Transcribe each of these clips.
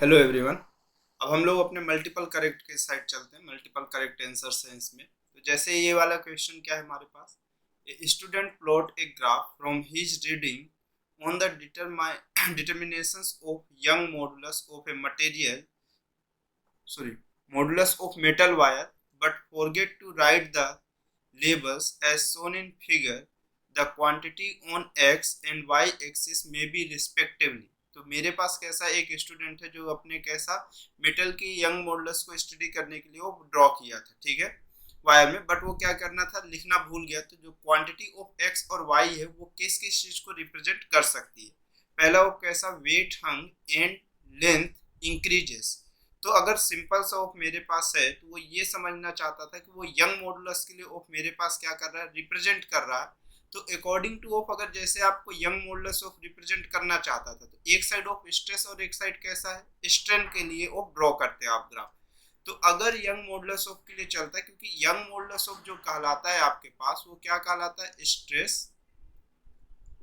Hello everyone. अब हम लोग अपने मल्टीपल करेक्ट के साइड चलते हैं। मल्टीपल करेक्ट आंसर्स हैं इसमें। तो जैसे ये वाला क्वेश्चन क्या है हमारे पास, a student plot a graph from his reading on the determinations of Young modulus of a material sorry modulus of metal wire but forget to write the labels as shown in figure. The quantity on x and y axis may be respectively. तो मेरे पास कैसा एक student है जो अपने कैसा metal की young modulus को स्टडी करने के लिए वो ड्रॉ किया था, ठीक है, वायर में। बट वो क्या करना था, लिखना भूल गया। तो जो क्वांटिटी ऑफ एक्स और वाई है वो किस किस चीज को रिप्रेजेंट कर सकती है। पहला वो कैसा, weight hung and length increases. तो अगर सिंपल सा ऑफ मेरे पास है तो वो ये समझना चाहता था कि वो यंग मॉडुलस के लिए ऑफ मेरे पास क्या कर रहा है, रिप्रेजेंट कर रहा है। तो अकॉर्डिंग टू ऑफ अगर जैसे आपको यंग मॉडुलस ऑफ रिप्रेजेंट करना चाहता था तो एक साइड ऑफ स्ट्रेस और एक साइड कैसा है, स्ट्रेन के लिए ऑफ ड्रॉ करते हैं आप ग्राफ। तो अगर यंग मॉडुलस ऑफ के लिए चलता है, क्योंकि यंग मॉडुलस ऑफ जो कहलाता है आपके पास वो क्या कहलाता है, स्ट्रेस।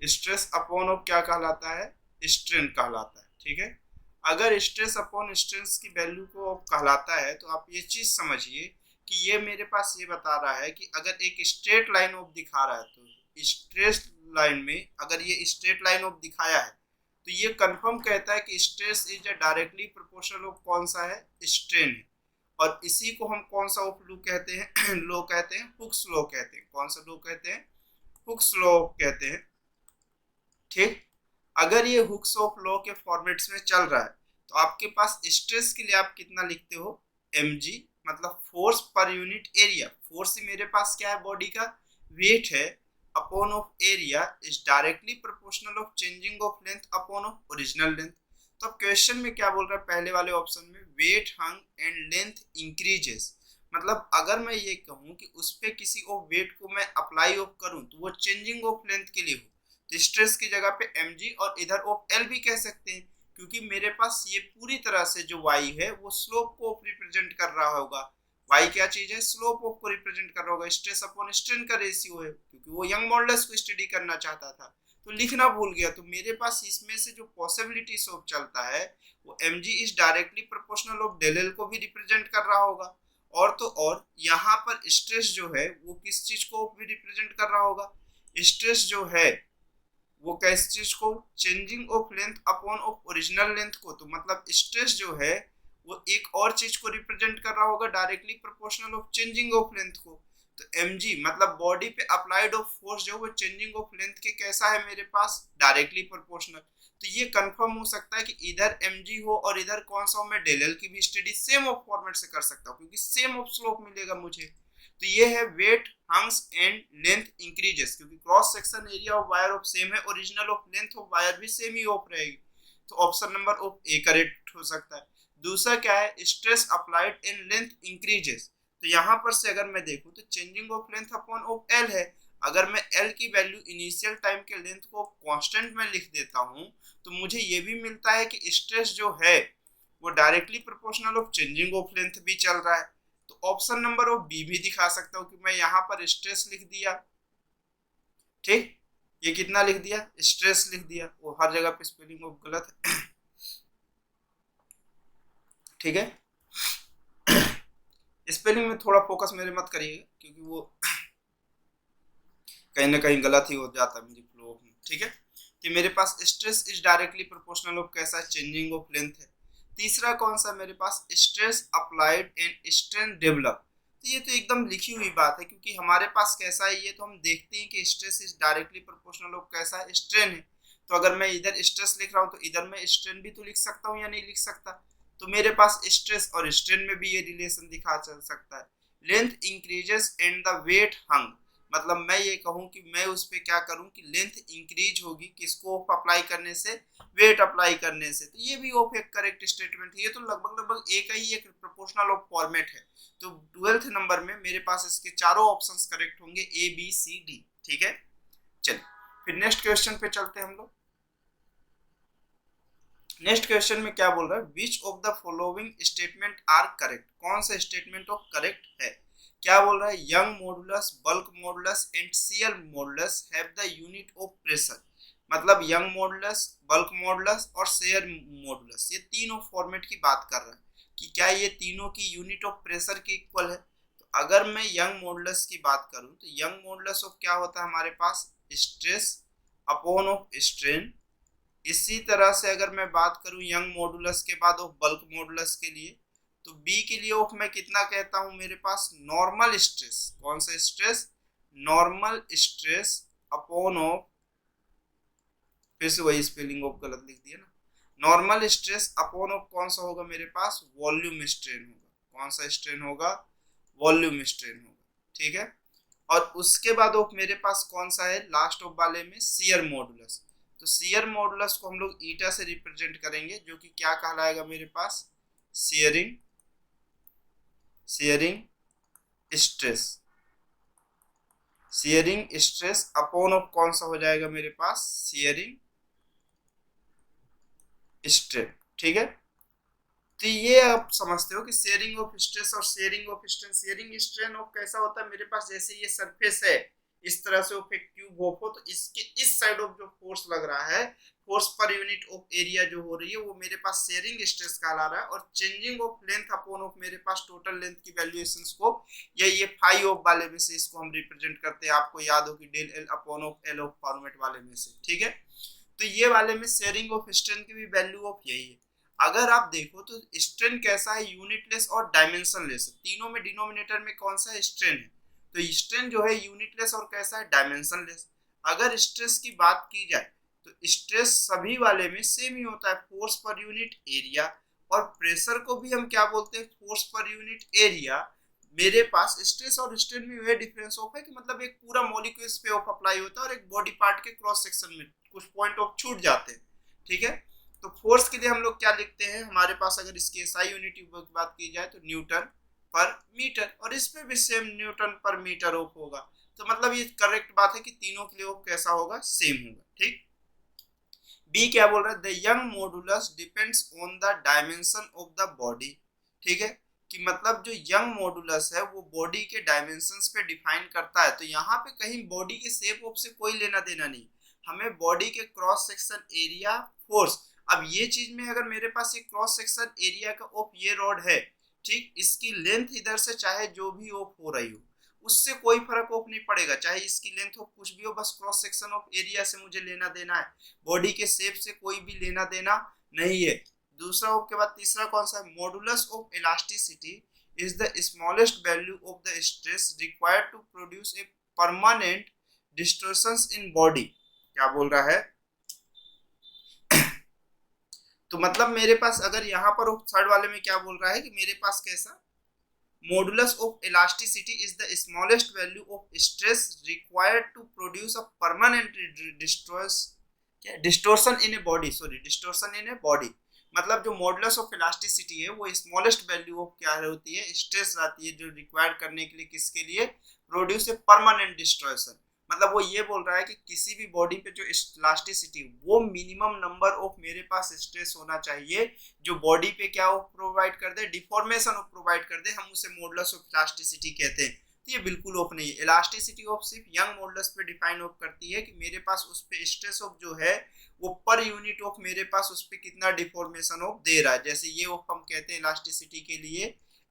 स्ट्रेस अपॉन ऑफ क्या कहलाता है, स्ट्रेन कहलाता है, ठीक है। अगर स्ट्रेस अपॉन स्ट्रेस की वैल्यू को कहलाता है तो आप ये चीज समझिए कि ये मेरे पास ये बता रहा है कि अगर एक स्ट्रेट लाइन ऑफ दिखा रहा है तो स्ट्रेस लाइन में अगर ये स्ट्रेट लाइन ऑफ दिखाया है तो ये कंफर्म कहता है कि stress is directly proportional of कौन सा है, स्ट्रेन है। और इसी को हम कौन सा ऑफ लू कहते हैं लो कहते हैं, हुक्स लॉ कहते हैं। कौन सा लॉ कहते हैं, हुक्स लॉ कहते हैं, ठीक। अगर ये हुक्स ऑफ लॉ के फॉर्मेट्स में चल रहा है तो आपके पास स्ट्रेस के लिए आप कितना लिखते हो, mg, मतलब force per unit area. Force ही मेरे पास क्या है, बॉडी का वेट है, upon of area is directly proportional of changing of length upon of original length. तो अब क्वेश्चन में क्या बोल रहा है, पहले वाले ऑप्शन में weight hung and length increases. मतलब अगर मैं ये कहूँ कि उस पे किसी ऑफ वेट को मैं अप्लाई ऑफ करूँ तो वो चेंजिंग ऑफ लेंथ के लिए हो, तो स्ट्रेस की जगह पे mg और इधर ऑफ l भी कह सकते हैं, क्योंकि मेरे पास ये पूरी तरह से जो y है वो स्लोप को रिप्रेजेंट कर रहा होगा। y क्या चीज है, स्लोप ऑफ को रिप्रेजेंट कर रहा होगा। स्ट्रेस अपॉन स्ट्रेन का रेशियो है, क्योंकि वो यंग मॉडुलस को स्टडी करना चाहता था तो लिखना भूल गया। तो मेरे पास इसमें से जो पॉसिबिलिटी ऑफ चलता है वो mg is directly proportional of del L को भी रिप्रेजेंट कर रहा होगा। और तो और यहाँ पर स्ट्रेस जो है वो किस चीज को भी रिप्रेजेंट कर रहा होगा, स्ट्रेस जो है वो किस चीज को, changing of length upon of original length को। तो मतलब स्ट्रेस जो है वो एक और चीज को रिप्रेजेंट कर रहा होगा, directly proportional of changing of length को। तो mg मतलब बॉडी पे अप्लाइड ऑफ फोर्स जो वो चेंजिंग ऑफ लेंथ के कैसा है मेरे पास, डायरेक्टली प्रोपोर्शनल। तो ये कंफर्म हो सकता है कि इधर mg हो और इधर कौन सा हो, मैं डेल एल की भी स्टडी सेम ऑफ फॉर्मेट से कर सकता हूँ क्योंकि सेम ऑफ स्लोप मिलेगा मुझे। तो ये है weight hangs and length increases, क्योंकि cross section area of wire of same है, original of length of wire भी सेम ही ऑफ रहेगी। तो option number of a correct हो सकता है। दूसरा क्या है, stress applied in length increases. तो यहाँ पर से अगर मैं देखूं तो changing of length upon of L है। अगर मैं एल की वैल्यू इनिशियल टाइम के लेंथ को कांस्टेंट में लिख देता हूं तो मुझे ये भी मिलता है कि स्ट्रेस जो है वो directly proportional of changing of length भी चल रहा है। तो ऑप्शन नंबर ऑफ बी भी दिखा सकता हूँ कि मैं यहाँ पर स्ट्रेस लिख दिया, ठीक। ये कितना लिख दिया, स्ट्रेस लिख दिया, वो हर जगह पे स्पेलिंग ऑफ गलत है ठीक है। स्पेलिंग में थोड़ा फोकस मेरे मत करिएगा क्योंकि वो कहीं ना कहीं गलत ही हो जाता है मेरी फ्लो में, ठीक है। तो मेरे पास stress is directly proportional of कैसा, चेंजिंग ऑफ लेंथ है। तीसरा कौन सा मेरे पास, stress applied and strain develop. तो ये तो एकदम लिखी हुई बात है क्योंकि हमारे पास कैसा है, ये तो हम देखते हैं कि stress is directly proportional of कैसा है, स्ट्रेन है। तो अगर मैं इधर स्ट्रेस लिख रहा हूँ तो इधर मैं स्ट्रेन भी तो लिख सकता हूँ या नहीं लिख सकता। तो मेरे पास स्ट्रेस और स्ट्रेन में भी ये रिलेशन दिखा चल सकता है। Length increases and the weight hang, मतलब मैं ये कहूँ कि मैं उस पर क्या करूँ कि लेंथ इंक्रीज होगी किसको अप्लाई करने से, वेट अप्लाई करने से। तो ये भी ऑफ एक करेक्ट स्टेटमेंट है। ये तो लगभग लगभग एक ही एक प्रोपोर्शनल ऑफ फॉर्मेट है। तो 12th नंबर में मेरे पास इसके चारों ऑप्शंस करेक्ट होंगे, ए बी सी डी, ठीक है। चलिए फिर नेक्स्ट क्वेश्चन पे चलते हैं हम लोग। नेक्स्ट क्वेश्चन में क्या बोल रहा है, which of the following statement are correct. कौन सा स्टेटमेंट ऑफ करेक्ट है, क्या बोल रहा है, young modulus, bulk modulus and shear modulus have the unit of pressure. मतलब यंग मॉडुलस, बल्क मॉडुलस और शेयर मॉडुलस, ये तीनों फॉर्मेट की बात कर रहा है कि क्या ये तीनों की यूनिट ऑफ प्रेशर के इक्वल है। तो अगर मैं यंग मॉडुलस की बात करूं तो यंग मॉडुलस ऑफ क्या होता है हमारे पास, स्ट्रेस अपॉन ऑफ स्ट्रेन। इसी तरह से अगर मैं बात करूं यंग मॉडुलस के बाद ऑफ बल्क मॉडुलस के लिए, तो बी के लिए ऑफ मैं कितना कहता हूं मेरे पास, नॉर्मल स्ट्रेस। कौन सा stress, normal stress upon of, फिर से वही स्पेलिंग ऑफ गलत लिख दिया ना, नॉर्मल स्ट्रेस अपॉन ऑफ कौन सा होगा मेरे पास, वॉल्यूम स्ट्रेन होगा। कौन सा स्ट्रेन होगा, वॉल्यूम स्ट्रेन होगा, ठीक है। और उसके बाद ऑफ मेरे पास कौन सा है लास्ट ऑफ वाले में, शियर मॉडुलस। तो शियर मॉडुलस को हम लोग ईटा से रिप्रेजेंट करेंगे, जो कि क्या कहलाएगा मेरे पास, shearing, shearing stress, shearing stress upon of कौन सा हो जाएगा मेरे पास, शियरिंग स्ट्रेन, ठीक है। तो ये आप समझते हो कि शेयरिंग ऑफ स्ट्रेस और sharing of strain, sharing strain of कैसा होता है मेरे पास, जैसे ये सरफेस है इस तरह से ऑफ एक क्यूब ऑफ हो, तो इसके इस साइड ऑफ जो फोर्स लग रहा है, force per unit of area जो हो रही है, वो मेरे पास शेयरिंग स्ट्रेस कहला रहा है। और changing of length upon of मेरे पास टोटल लेंथ की वैल्यूएशंस को, या ये फाई ऑफ वाले में से इसको हम रिप्रेजेंट करते हैं, आपको याद हो कि del L upon of L of format वाले में से, ठीक है। तो ये वाले में शेयरिंग ऑफ स्ट्रेन की भी वैल्यू ऑफ यही है। अगर आप देखो तो स्ट्रेन कैसा है, यूनिटलेस और डायमेंशनलेस, तीनों में डिनोमिनेटर में कौन सा स्ट्रेन है, तो स्ट्रेन जो है यूनिटलेस और कैसा है, डायमेंशनलेस। अगर स्ट्रेस की बात की जाए तो स्ट्रेस सभी वाले में सेम ही होता है, फोर्स पर यूनिट एरिया। और प्रेशर को भी हम क्या बोलते हैं, फोर्स पर यूनिट एरिया। मेरे पास स्ट्रेस और स्ट्रेन में यह डिफरेंस ऑफ है कि मतलब एक पूरा मॉलिक्यूल्स पे ऑफ अप्लाई होता है और एक बॉडी पार्ट के क्रॉस सेक्शन में कुछ पॉइंट ऑफ छूट जाते हैं, ठीक है। तो फोर्स के लिए हम लोग क्या लिखते हैं, हमारे पास अगर इसकी एसआई यूनिट की बात की जाए तो न्यूटन पर मीटर, और इसमें भी सेम न्यूटन पर मीटर ऑफ होगा। तो मतलब ये करेक्ट बात है कि तीनों के लिए ऑफ कैसा होगा, सेम होगा, ठीक। बी क्या बोल रहा है, the young modulus depends on the dimension of the body, ठीक है। कि मतलब जो यंग मॉडुलस है वो बॉडी के डायमेंशंस पे डिफाइन करता है। तो यहाँ पे कहीं बॉडी के शेप ऑफ से कोई लेना देना नहीं, हमें बॉडी के क्रॉस सेक्शन एरिया, फोर्स। अब ये चीज में अगर मेरे पास ये क्रॉस सेक्शन एरिया का ऑफ ये रॉड है, ठीक, इसकी लेंथ इधर से चाहे जो भी ऑफ हो रही हो उससे कोई फर्क ऑफ नहीं पड़ेगा, चाहे इसकी लेंथ ऑफ कुछ भी हो, बस क्रॉस सेक्शन ऑफ एरिया से मुझे लेना देना है, बॉडी के शेप से कोई भी लेना देना नहीं है। दूसरा ऑफ के बाद तीसरा कौन सा है, modulus of elasticity is the smallest value of the stress required to produce a permanent distortions in body. क्या बोल रहा है, तो मतलब मेरे पास अगर यहाँ पर थर्ड वाले में क्या बोल रहा है कि मेरे पास कैसा, modulus of elasticity is the smallest value of stress required to produce a permanent distortion in a body, sorry distortion in a body। मतलब जो मॉडुलस ऑफ इलास्टिसिटी है वो स्मॉलेस्ट वैल्यू ऑफ क्या होती है, स्ट्रेस रहती है, जो रिक्वायर करने के लिए किसके लिए, प्रोड्यूस ए परमानेंट डिस्ट्रॉयशन। मतलब वो ये बोल रहा है कि किसी भी बॉडी पे जो इलास्टिसिटी, वो मिनिमम नंबर ऑफ मेरे पास स्ट्रेस होना चाहिए जो बॉडी पे क्या प्रोवाइड कर दे, डिफॉर्मेशन ऑफ प्रोवाइड कर दे, हम उसे मॉडुलस ऑफ इलास्टिसिटी कहते हैं। तो ये बिल्कुल ऑफ नहीं है, इलास्टिसिटी ऑफ सिर्फ यंग मॉडुलस पे डिफाइन ऑफ करती है कि मेरे पास उस पे स्ट्रेस ऑफ जो है वो पर यूनिट ऑफ मेरे पास उस पे कितना डिफॉर्मेशन ऑफ दे रहा है। जैसे ये ऑफ हम कहते हैं इलास्टिसिटी के लिए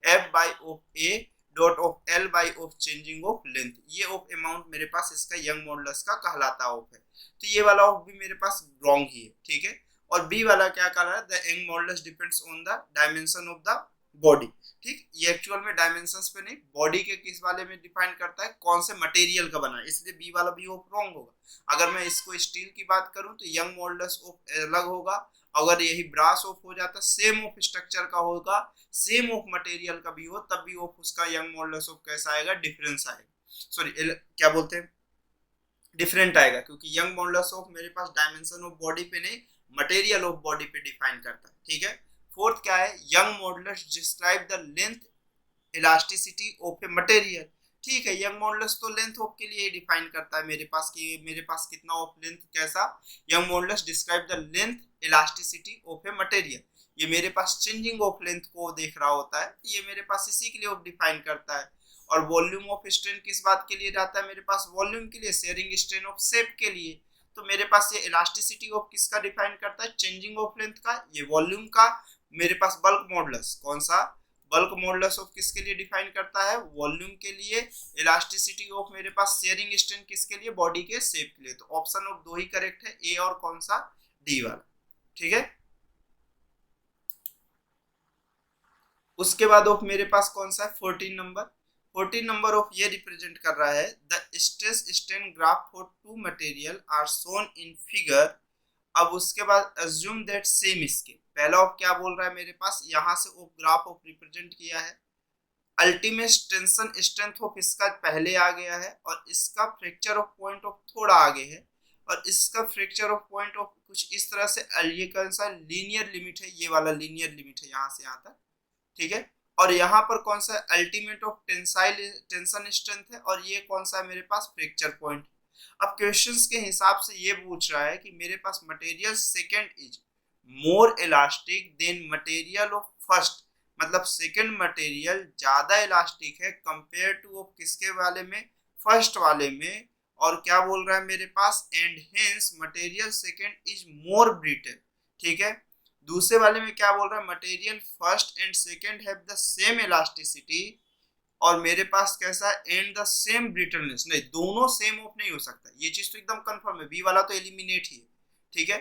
F by of A dot of L by of changing of length, ये ऑफ अमाउंट मेरे पास इसका यंग मॉडुलस का कहलाता ऑफ है। तो ये वाला ऑफ भी मेरे पास रॉन्ग ही है, ठीक है। और बी वाला क्या कह रहा है, the young modulus depends on the dimension of the body, ठीक। ये एक्चुअल में डायमेंशंस पे नहीं, बॉडी के किस वाले में डिफाइन करता है, कौन से मटेरियल का बना है, इसलिए बी वाला भी ऑफ रॉन्ग होगा। अगर मैं इसको स्टील की बात करूं तो यंग मॉडुलस ऑफ अलग होगा, अगर यही ब्रास ऑफ हो जाता सेम ऑफ स्ट्रक्चर का होगा, सेम ऑफ मटेरियल का भी हो, तब भी ऑफ उसका यंग मॉडुलस ऑफ कैसा आएगा, डिफरेंस आएगा, सॉरी क्या बोलते हैं, डिफरेंट आएगा, क्योंकि यंग मॉडुलस ऑफ मेरे पास डायमेंशन ऑफ बॉडी पे नहीं, मटेरियल ऑफ बॉडी पे डिफाइन करता है, ठीक है। फोर्थ क्या है, young modulus describe the length elasticity of a material, ठीक है। यंग मॉडुलस तो लेंथ ऑफ के लिए ही डिफाइन करता है मेरे पास कि मेरे पास कितना ऑफ लेंथ, कैसा, young modulus describe the length elasticity of a material, ये मेरे पास चेंजिंग ऑफ लेंथ को देख रहा होता है, ये मेरे पास इसी के लिए ऑफ डिफाइन करता है। और वॉल्यूम ऑफ स्ट्रेन किस बात के लिए रहता है मेरे पास, वॉल्यूम के लिए, शेयरिंग स्ट्रेन ऑफ शेप के लिए। तो मेरे पास ये इलास्टिसिटी ऑफ किसका डिफाइन करता है, चेंजिंग ऑफ लेंथ का, ये वॉल्यूम का। मेरे पास बल्क मॉडुलस, कौन सा, बल्क मॉडुलस ऑफ किसके लिए डिफाइन करता है, वॉल्यूम के लिए। इलास्टिसिटी ऑफ मेरे पास शेयरिंग स्ट्रेंथ किसके लिए, बॉडी के शेप के लिए। तो ऑप्शन ऑफ 2 ही करेक्ट है, ए और कौन सा, डी वाला, ठीक है। उसके बाद ऑफ मेरे पास कौन सा है, 14 नंबर। 14 नंबर ऑफ ये रिप्रेजेंट कर रहा है the stress strain graph for two material are shown in figure. अब उसके बाद अज्यूम दैट सेम स्केल, पहला ऑफ क्या बोल रहा है मेरे पास, यहाँ से ऑफ ग्राफ ऑफ रिप्रेजेंट किया है। अल्टीमेट टेंशन स्ट्रेंथ ऑफ इसका पहले आ गया है और इसका फ्रैक्चर ऑफ पॉइंट ऑफ थोड़ा आगे है, और इसका फ्रैक्चर ऑफ पॉइंट ऑफ कुछ इस तरह से, ये कौन सा लीनियर लिमिट है, ये वाला लीनियर लिमिट है यहाँ से यहाँ तक, ठीक है। और यहाँ पर कौन सा अल्टीमेट ऑफ टेंशन स्ट्रेंथ है, और ये कौन सा है मेरे पास, फ्रैक्चर पॉइंट। अब क्वेश्चंस के हिसाब से ये पूछ रहा है कि मेरे पास material second is more elastic than material of first, मतलब सेकंड मटेरियल ज्यादा इलास्टिक है कंपेयर टू ऑफ किसके वाले में, फर्स्ट वाले में। और क्या बोल रहा है मेरे पास, and hence material second is more brittle, ठीक है। दूसरे वाले में क्या बोल रहा है, material first and second have the same elasticity, और मेरे पास कैसा है, एंड द सेम ब्रिटलनेस। नहीं, दोनों सेम ऑफ नहीं हो सकता, ये चीज तो एकदम कंफर्म है, बी वाला तो एलिमिनेट ही है, ठीक है।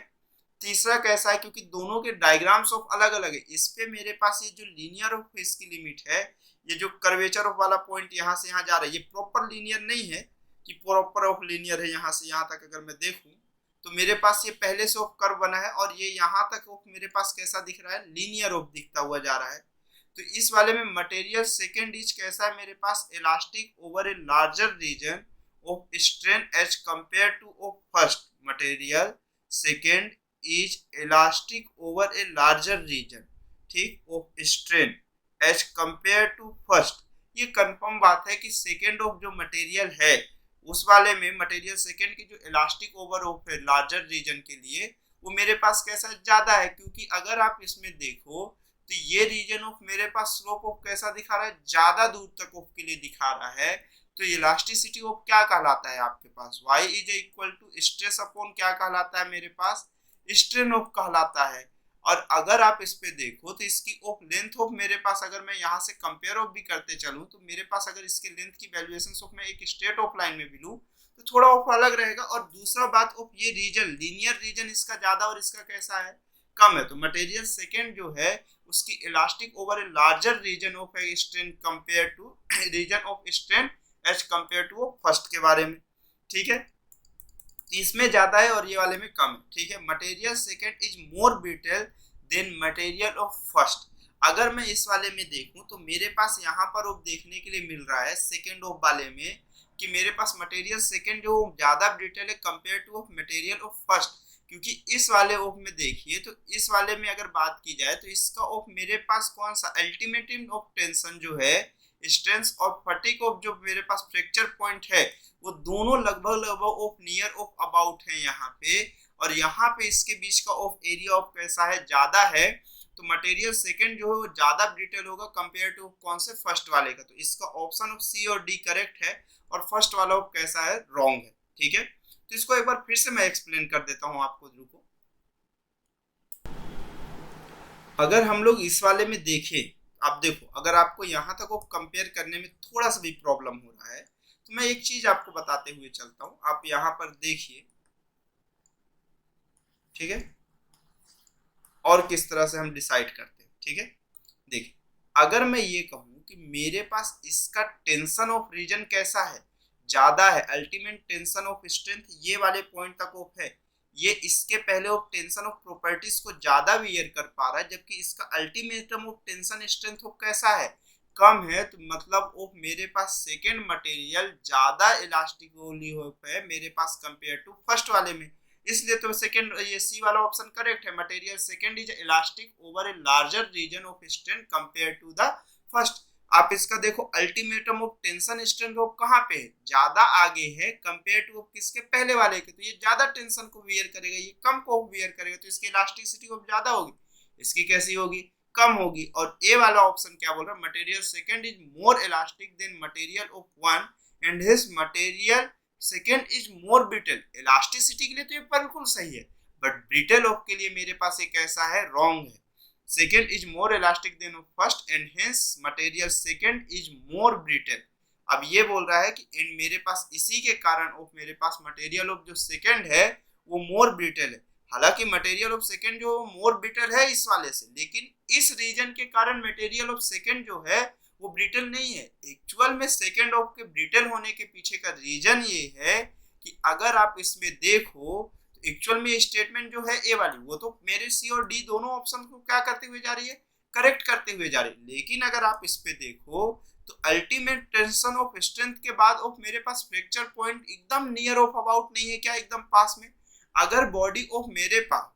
तीसरा कैसा है, क्योंकि दोनों के डायग्राम्स ऑफ अलग अलग है, इस पे मेरे पास ये जो लीनियर ऑफ इसकी लिमिट है, ये जो कर्वेचर ऑफ वाला पॉइंट यहाँ से यहाँ जा रहा है, ये प्रॉपर लीनियर नहीं है कि प्रॉपर ऑफ लीनियर है। यहाँ से यहाँ तक अगर मैं देखूं तो मेरे पास ये पहले से ऑफ कर्व बना है, और ये यहाँ तक ऑफ मेरे पास कैसा दिख रहा है, लीनियर ऑफ दिखता हुआ जा रहा है। तो इस वाले में मटेरियल सेकेंड इज कैसा है मेरे पास, elastic over a larger region of strain as compare to of first. Material second is elastic over a larger region, ठीक, of strain as compare to first. ये कंफर्म बात है कि सेकेंड ऑफ जो मटेरियल है उस वाले में मटेरियल सेकेंड की जो इलास्टिक ओवर ऑफ है लार्जर रीजन के लिए, वो मेरे पास कैसा ज्यादा है। क्योंकि अगर आप इसमें देखो तो ये रीजन ऑफ मेरे पास स्लोप ऑफ कैसा दिखा रहा है, ज्यादा दूर तक ऑफ के लिए दिखा रहा है। तो इलास्टिसिटी ऑफ क्या कहलाता है आपके पास, y is equal to stress upon क्या कहलाता है मेरे पास, स्ट्रेन ऑफ कहलाता है। और अगर आप इस पे देखो तो इसकी ऑफ लेंथ ऑफ मेरे पास, अगर मैं यहाँ से कंपेयर ऑफ भी करते चलूं तो मेरे पास अगर इसके लेंथ की वैल्यूएशन ऑफ मैं एक स्ट्रेट ऑफ लाइन में भी लूं तो थोड़ा ऑफ अलग रहेगा। और दूसरा बात ऑफ ये रीजन, लीनियर रीजन इसका ज्यादा और इसका कैसा है, कम है। तो मटेरियल सेकेंड जो है उसकी elastic over a larger region of a strain compare to region of strain as compare to first के बारे में, ठीक है। इसमें ज्यादा है और ये वाले में कम है, ठीक है। Material second is more brittle than material of first. अगर मैं इस वाले में देखूं तो मेरे पास यहाँ पर ऑफ देखने के लिए मिल रहा है सेकेंड ऑफ वाले में कि मेरे पास मटेरियल सेकेंड जो ज्यादा ब्रिटल है compare to of material of first. क्योंकि इस वाले ऑफ में देखिए तो इस वाले में अगर बात की जाए तो इसका ऑफ मेरे पास कौन सा, अल्टीमेट ऑफ टेंशन जो है, स्ट्रेंथ और फटीग ऑफ जो मेरे पास फ्रैक्चर पॉइंट है, वो दोनों लगभग ऑफ नियर ऑफ अबाउट है यहाँ पे। और यहाँ पे इसके बीच का ऑफ एरिया ऑफ कैसा है, ज्यादा है। तो मटेरियल सेकंड जो है वो ज्यादा ब्रिटल होगा कंपेयर टू कौन से, फर्स्ट वाले का। तो इसका ऑप्शन ऑफ सी और डी करेक्ट है और फर्स्ट वाला ऑफ कैसा है, रॉन्ग है, ठीक है। तो इसको एक बार फिर से मैं एक्सप्लेन कर देता हूँ आपको, रुको। अगर हम लोग इस वाले में देखें, आप देखो अगर आपको यहाँ तक कंपेयर करने में थोड़ा सा भी प्रॉब्लम हो रहा है तो मैं एक चीज आपको बताते हुए चलता हूँ। आप यहाँ पर देखिए, ठीक है, और किस तरह से हम डिसाइड करते हैं, ठीक है। देखिए अगर मैं ये कहूँ कि मेरे पास इसका टेंशन ऑफ रीजन कैसा है, ज्यादा है, अल्टीमेट टेंशन ऑफ स्ट्रेंथ ये वाले पॉइंट तक ऑफ है, ये इसके पहले ऑफ टेंशन ऑफ प्रॉपर्टीज को ज्यादा वियर कर पा रहा है, जबकि इसका ultimatum of tension strength of कैसा है, कम है। तो मतलब ऑफ मेरे पास सेकेंड मटेरियल ज्यादा इलास्टिकली है मेरे पास कंपेयर टू फर्स्ट वाले में, इसलिए तो सेकेंड ये सी वाला ऑप्शन करेक्ट है। Material second is elastic over a larger region of strength compare to the first. आप इसका देखो ultimatum of tension strength of कहाँ पे है, ज्यादा आगे है कंपेयर टू किसके, पहले वाले के। तो ये ज्यादा टेंशन को वियर करेगा, ये कम को वियर करेगा, तो इसकी इलास्टिसिटी ऑफ ज्यादा होगी, इसकी कैसी होगी, कम होगी। और ए वाला ऑप्शन क्या बोल रहा है, material second is more elastic than material of one and his material second is more brittle. Elasticity के लिए तो ये बिल्कुल सही है, बट ब्रिटल ऑफ के लिए मेरे पास एक ऐसा है, रॉन्ग है। Second is more elastic than of first and hence material second is more brittle. अब ये बोल रहा है कि इन मेरे पास इसी के कारण ऑफ मेरे पास मटेरियल ऑफ जो सेकेंड है वो मोर ब्रिटल है। हालांकि मटेरियल ऑफ सेकेंड जो मोर ब्रिटल है इस वाले से, लेकिन इस रीजन के कारण मटेरियल ऑफ सेकेंड जो है वो ब्रिटल नहीं है। एक्चुअल में सेकेंड ऑफ के ब्रिटल होने के पीछे का रीजन ये है कि अगर आप इसमें देखो तो एक्चुअल में स्टेटमेंट जो है ए वाली वो तो मेरे सी और डी दोनों ऑप्शन को क्या करते हुए जा रही है, करेक्ट करते हुए जा रही है। लेकिन अगर आप इस पे देखो तो अल्टीमेट टेंशन ऑफ स्ट्रेंथ के बाद ऑफ मेरे पास फ्रैक्चर पॉइंट एकदम नियर ऑफ अबाउट नहीं है क्या, एकदम पास में। अगर बॉडी ऑफ मेरे पास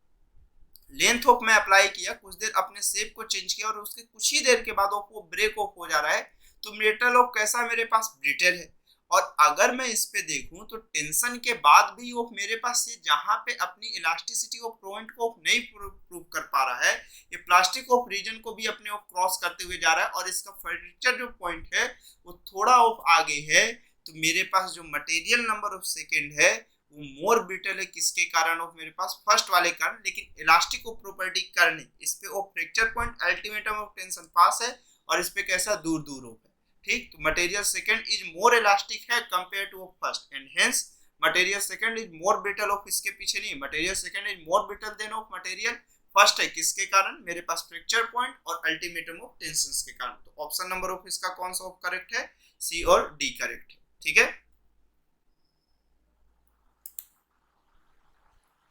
लेंथ ऑफ मैं अप्लाई किया, कुछ देर अपने शेप को चेंज किया और उसके कुछ ही देर के बाद ऑफ वो ब्रेक ऑफ हो जा रहा है, तो मेटल ऑफ कैसा मेरे पास, ब्रिटल है। और अगर मैं इस पे देखूं तो टेंशन के बाद भी ऑफ मेरे पास ये जहां पे अपनी इलास्टिसिटी ऑफ पॉइंट को नहीं प्रूव कर पा रहा है, ये प्लास्टिक ऑफ रीजन को भी अपने ऑफ क्रॉस करते हुए जा रहा है और इसका फ्रैक्चर जो पॉइंट है वो थोड़ा ऑफ आगे है। तो मेरे पास जो मटेरियल नंबर ऑफ सेकेंड है वो मोर ब्रिटल है, किसके कारण ऑफ मेरे पास, फर्स्ट वाले कारण, लेकिन इलास्टिक ऑफ प्रॉपर्टी के कारण नहीं। इस पे of fracture point ultimatum of tension पास है और इस पे कैसा दूर दूर ऑफ है। ठीक, तो material second is more elastic है compare to first and hence material second is more brittle of, इसके पीछे नहीं, material second is more brittle than of material first है, किसके कारण, मेरे पास फ्रैक्चर पॉइंट और अल्टीमेटम ऑफ टेंशन के कारण। तो ऑप्शन नंबर ऑफ इसका कौन सा ऑफ करेक्ट है, सी और डी करेक्ट है। ठीक है,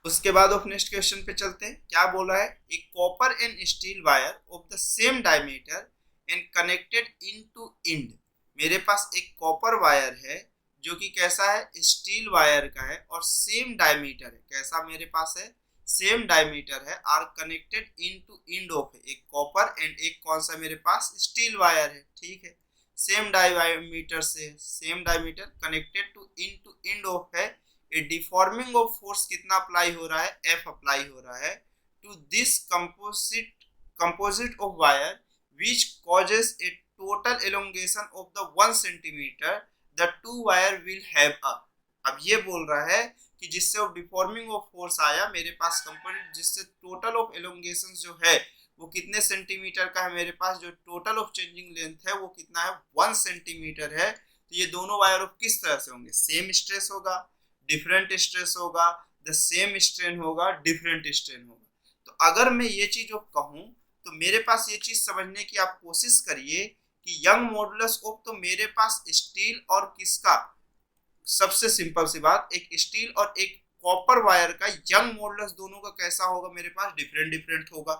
उसके बाद ऑफ नेक्स्ट क्वेश्चन पे चलते हैं। क्या बोला है, एक copper and steel wire of the same diameter and connected in to end. मेरे पास एक कॉपर वायर है जो कि कैसा है, स्टील वायर का है और सेम डायमीटर है, कैसा मेरे पास है, सेम डायमीटर है, are connected in to end of है, एक कॉपर एंड एक कौन सा मेरे पास स्टील वायर है। ठीक है, सेम डायमीटर से, same diameter connected to end of है। ए डिफॉर्मिंग ऑफ फोर्स कितना अप्लाई हो रहा है, एफ अप्लाई हो रहा है to this composite of wire which causes a total elongation of the 1 centimeter, the two wire will have a। अब ये बोल रहा है कि जिससे ऑफ डिफॉर्मिंग ऑफ फोर्स आया मेरे पास कंपोनेंट, जिससे टोटल ऑफ एलोंगेशन जो है वो कितने सेंटीमीटर का है, मेरे पास जो टोटल ऑफ चेंजिंग लेंथ है वो कितना है, 1 सेंटीमीटर है। तो ये दोनों वायर ऑफ किस तरह से होंगे, सेम स्ट्रेस होगा, डिफरेंट स्ट्रेस होगा, द सेम स्ट्रेन होगा, डिफरेंट स्ट्रेन होगा। तो अगर मैं ये चीज कहूं तो मेरे पास ये चीज समझने की आप कोशिश करिए कि यंग मॉडुलस ऑफ, तो मेरे पास स्टील और किसका, सबसे सिंपल सी बात, एक स्टील और एक कॉपर वायर का यंग मॉडुलस दोनों का कैसा होगा, मेरे पास डिफरेंट डिफरेंट होगा।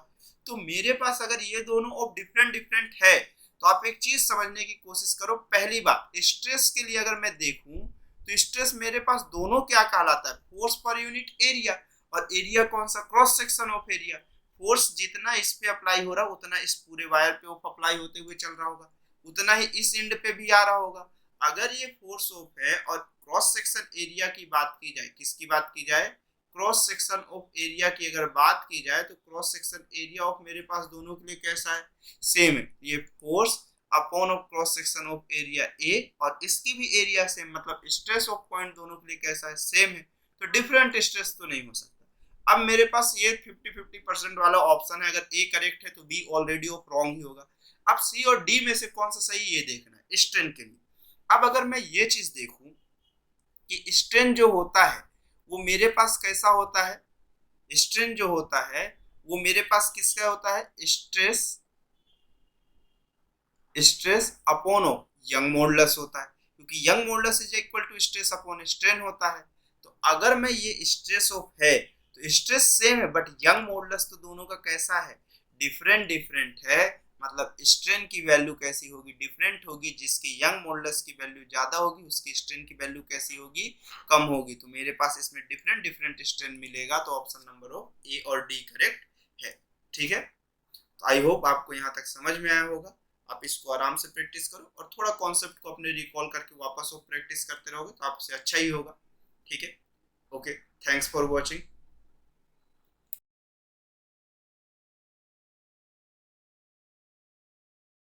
तो मेरे पास अगर ये दोनों ऑफ डिफरेंट डिफरेंट है तो आप एक चीज समझने की कोशिश करो। पहली बात, स्ट्रेस के लिए अगर मैं देखूं तो स्ट्रेस मेरे पास दोनों क्या कहलाता है, फोर्स पर यूनिट एरिया, और एरिया कौन सा, cross section of area. Force जितना इस पे अप्लाई हो रहा है उतना इस पूरे वायर पे ऑफ अप्लाई होते हुए चल रहा होगा, उतना ही इस एंड पे भी आ रहा होगा। अगर ये फोर्स ऑफ है और क्रॉस सेक्शन एरिया की बात की जाए, किसकी बात की जाए, क्रॉस सेक्शन ऑफ एरिया की अगर बात की जाए तो क्रॉस सेक्शन एरिया ऑफ मेरे पास दोनों के लिए कैसा है, सेम है। ये force upon of cross section of area A और इसकी भी एरिया सेम, मतलब स्ट्रेस ऑफ पॉइंट दोनों के लिए कैसा है, सेम है। तो डिफरेंट स्ट्रेस तो नहीं हो सकता। अब मेरे पास ये 50-50% वाला ऑप्शन है, अगर ए करेक्ट है तो बी ऑलरेडी ऑफ रॉन्ग ही होगा। अब सी और डी में से कौन सा सही ये देखना है स्ट्रेन के लिए। अब अगर मैं ये चीज देखूं कि स्ट्रेन जो होता है वो मेरे पास कैसा होता है, स्ट्रेन जो होता है वो मेरे पास किसका होता है, stress upon of Young modulus होता है, क्योंकि Young modulus is equal to stress upon strain होता है। तो अगर मैं ये स्ट्रेस ऑफ है तो स्ट्रेस सेम है, बट यंग मॉडुलस तो दोनों का कैसा है, डिफरेंट डिफरेंट है। मतलब स्ट्रेन की वैल्यू कैसी होगी, डिफरेंट होगी। जिसकी यंग मॉडुलस की वैल्यू ज्यादा होगी उसकी स्ट्रेन की वैल्यू कैसी होगी, कम होगी। तो मेरे पास इसमें डिफरेंट डिफरेंट स्ट्रेन मिलेगा, तो ऑप्शन नंबर ऑफ ए और डी करेक्ट है। ठीक है, तो आई होप आपको यहाँ तक समझ में आया होगा। आप इसको आराम से प्रैक्टिस करो और थोड़ा कॉन्सेप्ट को अपने रिकॉल करके वापस वो प्रैक्टिस करते रहोगे तो आपसे अच्छा ही होगा। ठीक है, ओके, थैंक्स फॉर वॉचिंग।